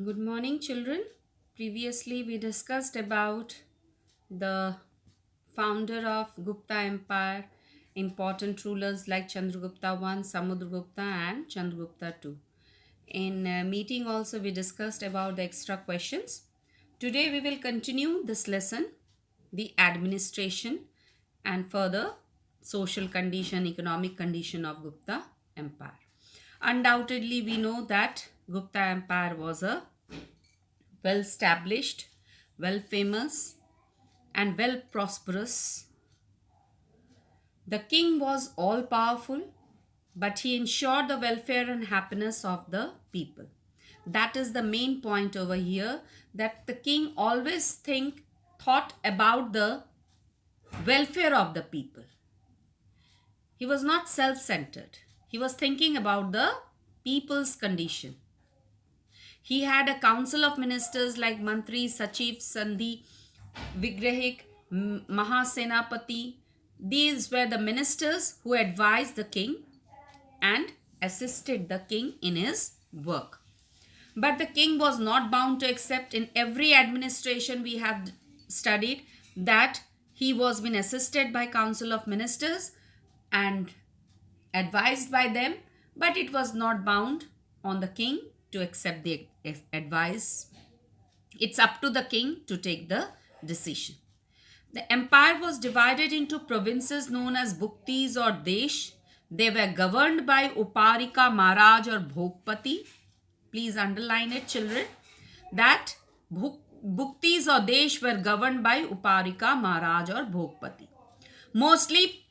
Good morning, children. Previously, we discussed about the founder of Gupta Empire, important rulers like Chandragupta I, Samudragupta, and Chandragupta II. In meeting, also, we discussed about the extra questions. Today, we will continue this lesson, the administration, and further social condition, economic condition of Gupta Empire. Undoubtedly, we know that Gupta Empire was a well established, well famous, and well prosperous. The king was all powerful, but he ensured the welfare and happiness of the people. That is the main point over here, that the king always thought about the welfare of the people. He was not self-centered. He was thinking about the people's condition. He had a council of ministers like Mantri, Sachiv, Sandhi, Vigrahik, Mahasenapati. These were the ministers who advised the king and assisted the king in his work. But the king was not bound to accept. In every administration we have studied that he was being assisted by council of ministers and advised by them, but it was not bound on the king to accept the advice. It's up to the king to take the decision. The empire was divided into provinces known as Bhuktis or Desh. They were governed by Uparika Maharaj or Bhogpati. Please underline it, children. That Bhuktis or Desh were governed by Uparika Maharaj or Bhogpati. Mostly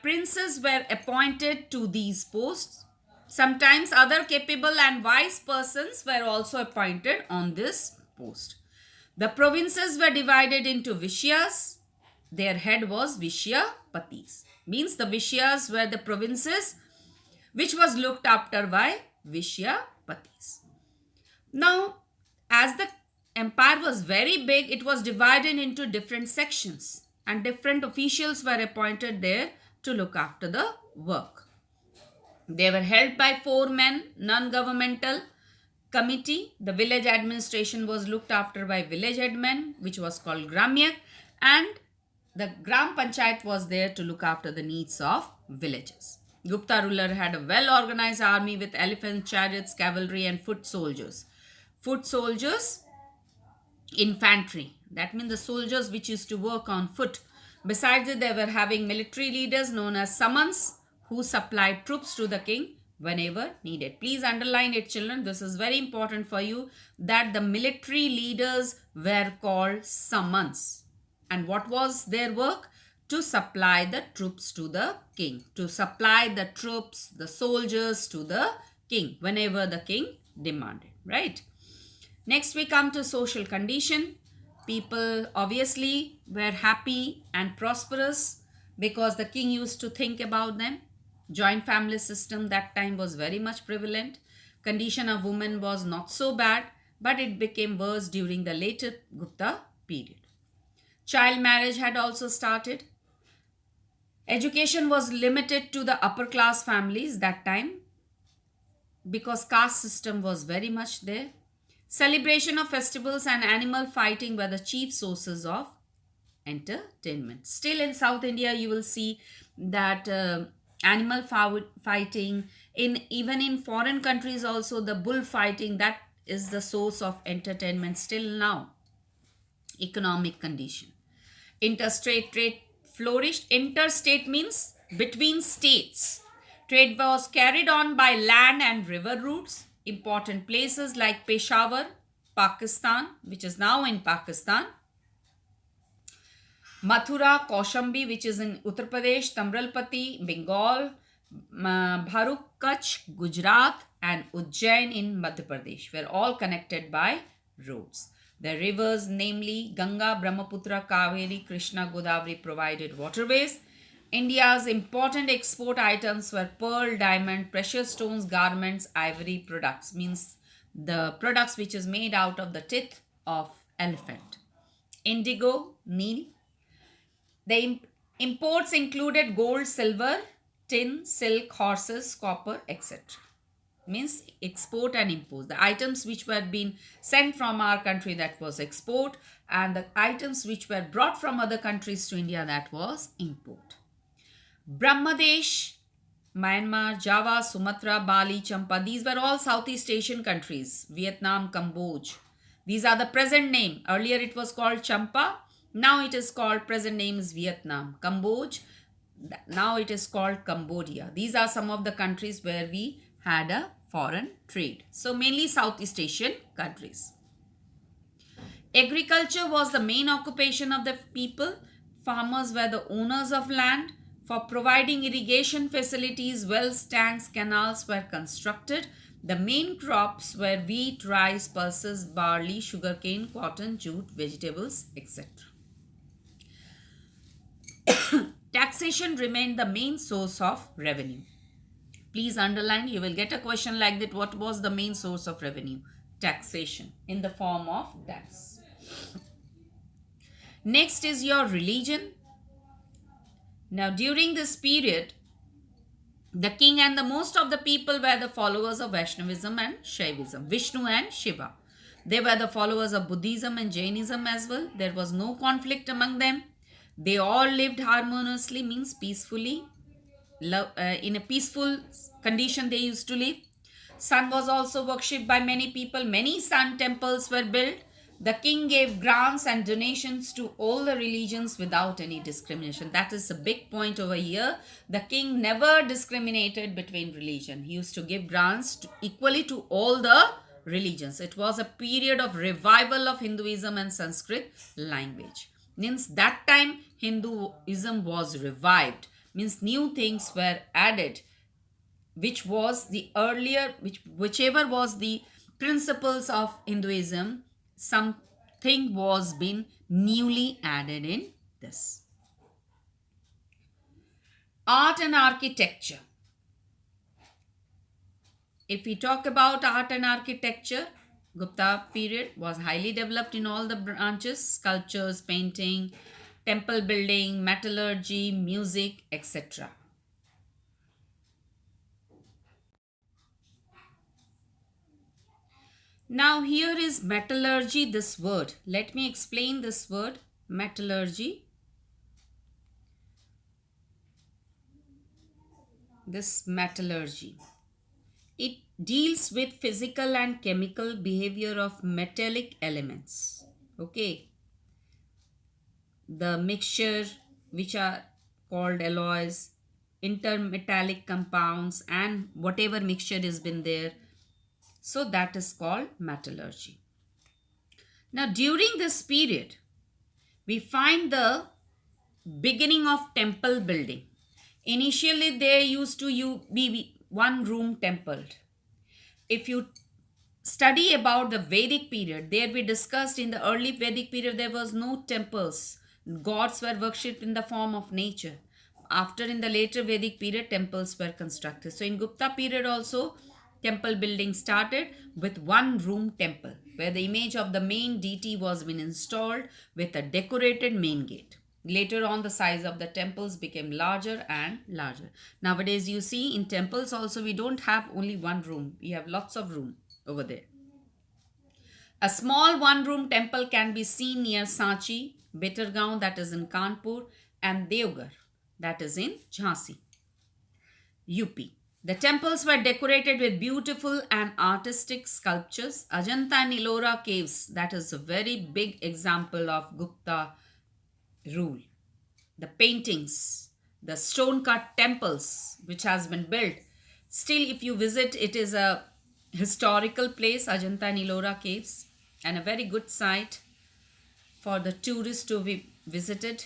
princes were appointed to these posts. Sometimes other capable and wise persons were also appointed on this post. The provinces were divided into Vishyas. Their head was Vishyapatis. Means the Vishyas were the provinces which was looked after by Vishyapatis. Now, as the empire was very big, it was divided into different sections and different officials were appointed there to look after the work. They were held by four men, non-governmental committee. The village administration was looked after by village headmen, which was called Gramyak, and the Gram Panchayat was there to look after the needs of villages. Gupta ruler had a well-organized army with elephants, chariots, cavalry, and foot soldiers. Foot soldiers, infantry. That means the soldiers which used to work on foot. Besides it, they were having military leaders known as Samans who supplied troops to the king whenever needed. Please underline it, children. This is very important for you that the military leaders were called Samans. And what was their work? To supply the troops to the king. To supply the troops, the soldiers to the king whenever the king demanded. Right? Next, we come to social condition. People obviously were happy and prosperous because the king used to think about them. Joint family system that time was very much prevalent. Condition of women was not so bad, but it became worse during the later Gupta period. Child marriage had also started. Education was limited to the upper class families that time because caste system was very much there. Celebration of festivals and animal fighting were the chief sources of entertainment. Still in South India, you will see that animal fighting. In even in foreign countries, also the bullfighting, that is the source of entertainment still now. Economic condition. Interstate trade flourished. Interstate means between states. Trade was carried on by land and river routes. Important places like Peshawar, Pakistan, which is now in Pakistan, Mathura, Kaushambi, which is in Uttar Pradesh, Tamralpati, Bengal, Bharuk, Kutch, Gujarat, and Ujjain in Madhya Pradesh were all connected by roads. The rivers, namely Ganga, Brahmaputra, Kaveri, Krishna, Godavari, provided waterways. India's important export items were pearl, diamond, precious stones, garments, ivory products, means the products which is made out of the teeth of elephant. Indigo, Neil. The imports included gold, silver, tin, silk, horses, copper, etc. means export and import. The items which were being sent from our country, that was export, and the items which were brought from other countries to India, that was import. Brahmadesh, Myanmar, Java, Sumatra, Bali, Champa, these were all Southeast Asian countries. Vietnam, Cambodia. These are the present name. Earlier it was called Champa. Now it is called, present name is Vietnam. Cambodia. Now it is called Cambodia. These are some of the countries where we had a foreign trade. So mainly Southeast Asian countries. Agriculture was the main occupation of the people. Farmers were the owners of land. For providing irrigation facilities, wells, tanks, canals were constructed. The main crops were wheat, rice, pulses, barley, sugarcane, cotton, jute, vegetables, etc. Taxation remained the main source of revenue. Please underline, you will get a question like that. What was the main source of revenue? Taxation in the form of tax. Next is your religion. Now, during this period, the king and the most of the people were the followers of Vaishnavism and Shaivism, Vishnu and Shiva. They were the followers of Buddhism and Jainism as well. There was no conflict among them. They all lived harmoniously, means peacefully. In a peaceful condition they used to live. Sun was also worshipped by many people. Many sun temples were built. The king gave grants and donations to all the religions without any discrimination. That is a big point over here. The king never discriminated between religion. He used to give grants equally to all the religions. It was a period of revival of Hinduism and Sanskrit language. Means that time Hinduism was revived. Means new things were added, which was the earlier, whichever was the principles of Hinduism, something was been newly added in this. Art and architecture. If we talk about art and architecture, Gupta period was highly developed in all the branches: sculptures, painting, temple building, metallurgy, music, etc. Now here is metallurgy, this word. Let me explain this word, metallurgy. This metallurgy. It deals with physical and chemical behavior of metallic elements. Okay. The mixture which are called alloys, intermetallic compounds, and whatever mixture has been there. So that is called metallurgy. Now during this period, we find the beginning of temple building. Initially there used to be one room temple. If you study about the Vedic period, there we discussed in the early Vedic period there was no temples. Gods were worshipped in the form of nature. After, in the later Vedic period, temples were constructed. So in Gupta period also, temple building started with one room temple where the image of the main deity was been installed with a decorated main gate. Later on, the size of the temples became larger and larger. Nowadays, you see in temples also we don't have only one room. We have lots of room over there. A small one-room temple can be seen near Sanchi, Bettergaon, that is in Kanpur, and Devgarh, that is in Jhansi, UP. The temples were decorated with beautiful and artistic sculptures. Ajanta and Ellora caves, that is a very big example of Gupta rule. The paintings, the stone-cut temples which has been built. Still, if you visit, it is a historical place, Ajanta and Ellora caves, and a very good site for the tourists to be visited.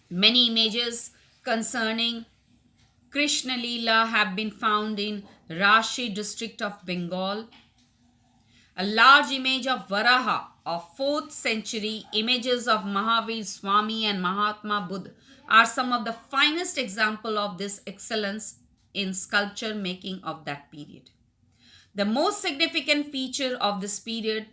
Many images concerning Krishna Leela have been found in Rashi district of Bengal. A large image of Varaha of 4th century, images of Mahavir Swami and Mahatma Buddha are some of the finest example of this excellence in sculpture making of that period. The most significant feature of this period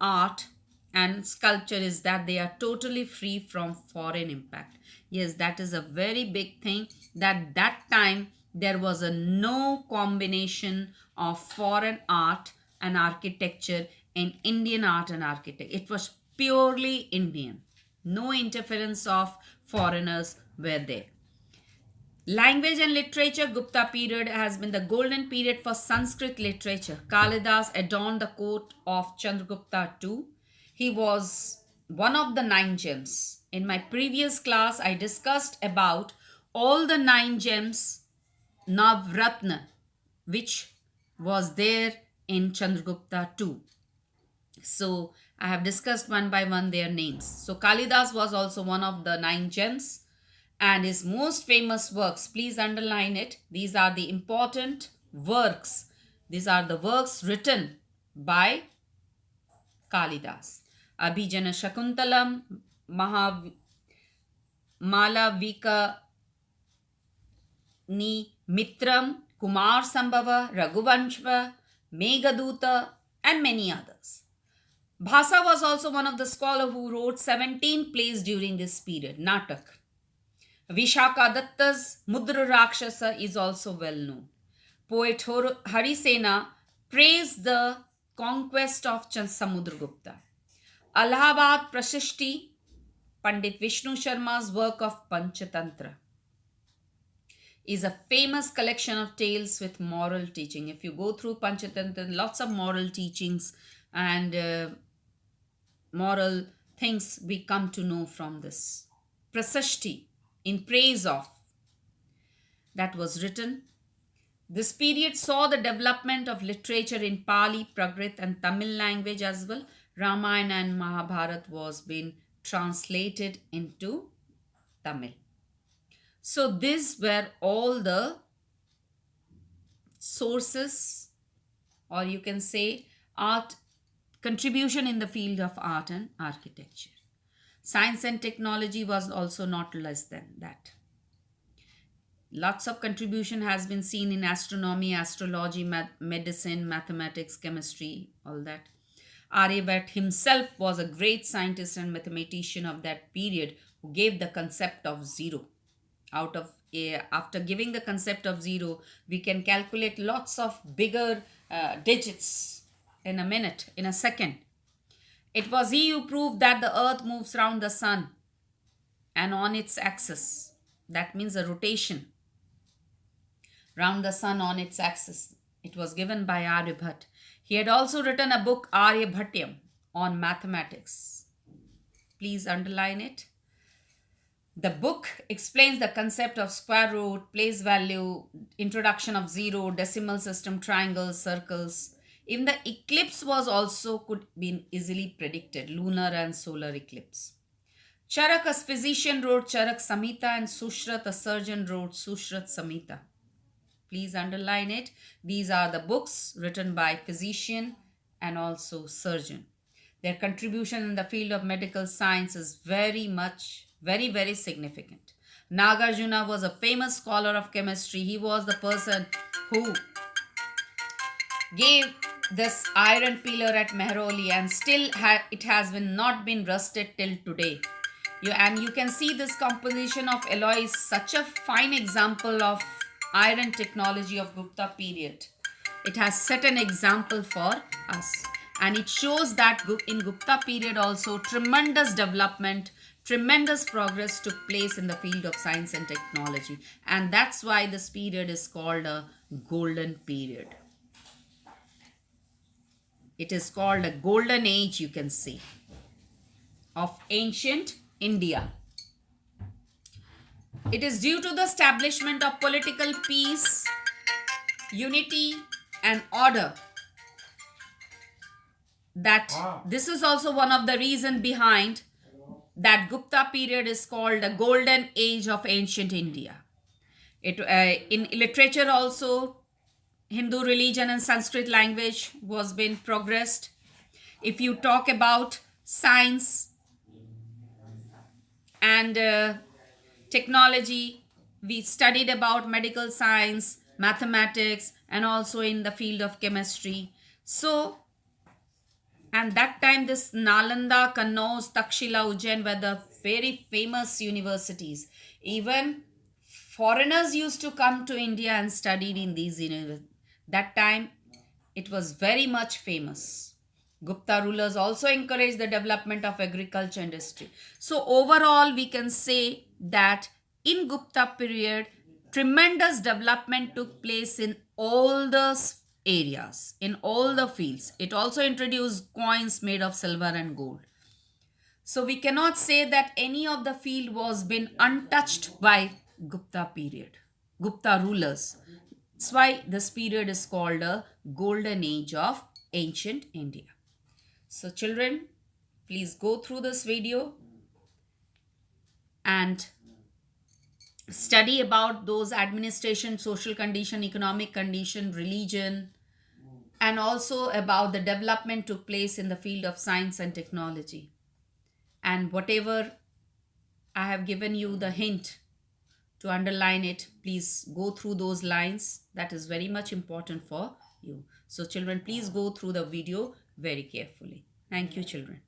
art and sculpture is that they are totally free from foreign impact. Yes, that is a very big thing, that time there was a no combination of foreign art and architecture in Indian art and architecture. It was purely Indian. No interference of foreigners were there. Language and literature, Gupta period has been the golden period for Sanskrit literature. Kalidas adorned the court of Chandragupta too. He was one of the nine gems. In my previous class, I discussed about all the nine gems Navratna, which was there in Chandragupta too. So I have discussed one by one their names. So Kalidas was also one of the nine gems, and his most famous works, please underline it. These are the important works. These are the works written by Kalidas. Abhijana Shakuntalam, Malavika Ni Mitram, Kumar Sambhava, Raghuvanshva, Meghaduta, and many others. Bhasa was also one of the scholars who wrote 17 plays during this period, Natak. Vishaka Datta's Mudra Rakshasa is also well known. Poet Harisena praised the conquest of Samudragupta. Allahabad Prashishti, Pandit Vishnu Sharma's work of Panchatantra, is a famous collection of tales with moral teaching. If you go through Panchatantra, lots of moral teachings and moral things we come to know from this. Prasashti, in praise of, that was written. This period saw the development of literature in Pali, Prakrit, and Tamil language as well. Ramayana and Mahabharata was being translated into Tamil. So these were all the sources, or you can say art contribution in the field of art and architecture. Science and technology was also not less than that. Lots of contribution has been seen in astronomy, astrology, medicine, mathematics, chemistry, all that. Aryabhat himself was a great scientist and mathematician of that period who gave the concept of zero. After giving the concept of zero, we can calculate lots of bigger digits in a minute, in a second. It was he who proved that the earth moves around the sun and on its axis. That means a rotation round the sun on its axis. It was given by Aryabhat. He had also written a book, Aryabhatyam, on mathematics. Please underline it. The book explains the concept of square root, place value, introduction of zero, decimal system, triangles, circles. Even the eclipse was also could be easily predicted, lunar and solar eclipse. Charak, a physician, wrote Charak Samhita, and Sushrat, a surgeon, wrote Sushrat Samhita. Please underline it. These are the books written by physician and also surgeon. Their contribution in the field of medical science is very, very significant. Nagarjuna was a famous scholar of chemistry. He was the person who gave this iron pillar at Mehrauli, and still it has not been rusted till today. You can see this composition of alloy is such a fine example of iron technology of Gupta period. It has set an example for us, and it shows that in Gupta period also tremendous development, tremendous progress took place in the field of science and technology, and that's why this period is called a golden period. It is called a golden age, you can say, of ancient India. It is due to the establishment of political peace, unity, and order that this is also one of the reasons behind that Gupta period is called the golden age of ancient India. In literature also, Hindu religion and Sanskrit language was being progressed. If you talk about science and technology, we studied about medical science, mathematics, and also in the field of chemistry. So, and that time this Nalanda, Kannauj, Takshila, Ujjain were the very famous universities. Even foreigners used to come to India and studied in these universities. That time, it was very much famous. Gupta rulers also encouraged the development of agriculture industry. So overall, we can say that in Gupta period, tremendous development took place in all the areas, in all the fields. It also introduced coins made of silver and gold. So we cannot say that any of the field was been untouched by Gupta period, Gupta rulers. That's why this period is called a golden age of ancient India. So children, please go through this video and study about those administration, social condition, economic condition, religion, and also about the development took place in the field of science and technology. And whatever I have given you the hint to underline it, please go through those lines. That is very much important for you. So children, please go through the video very carefully. Thank you, children.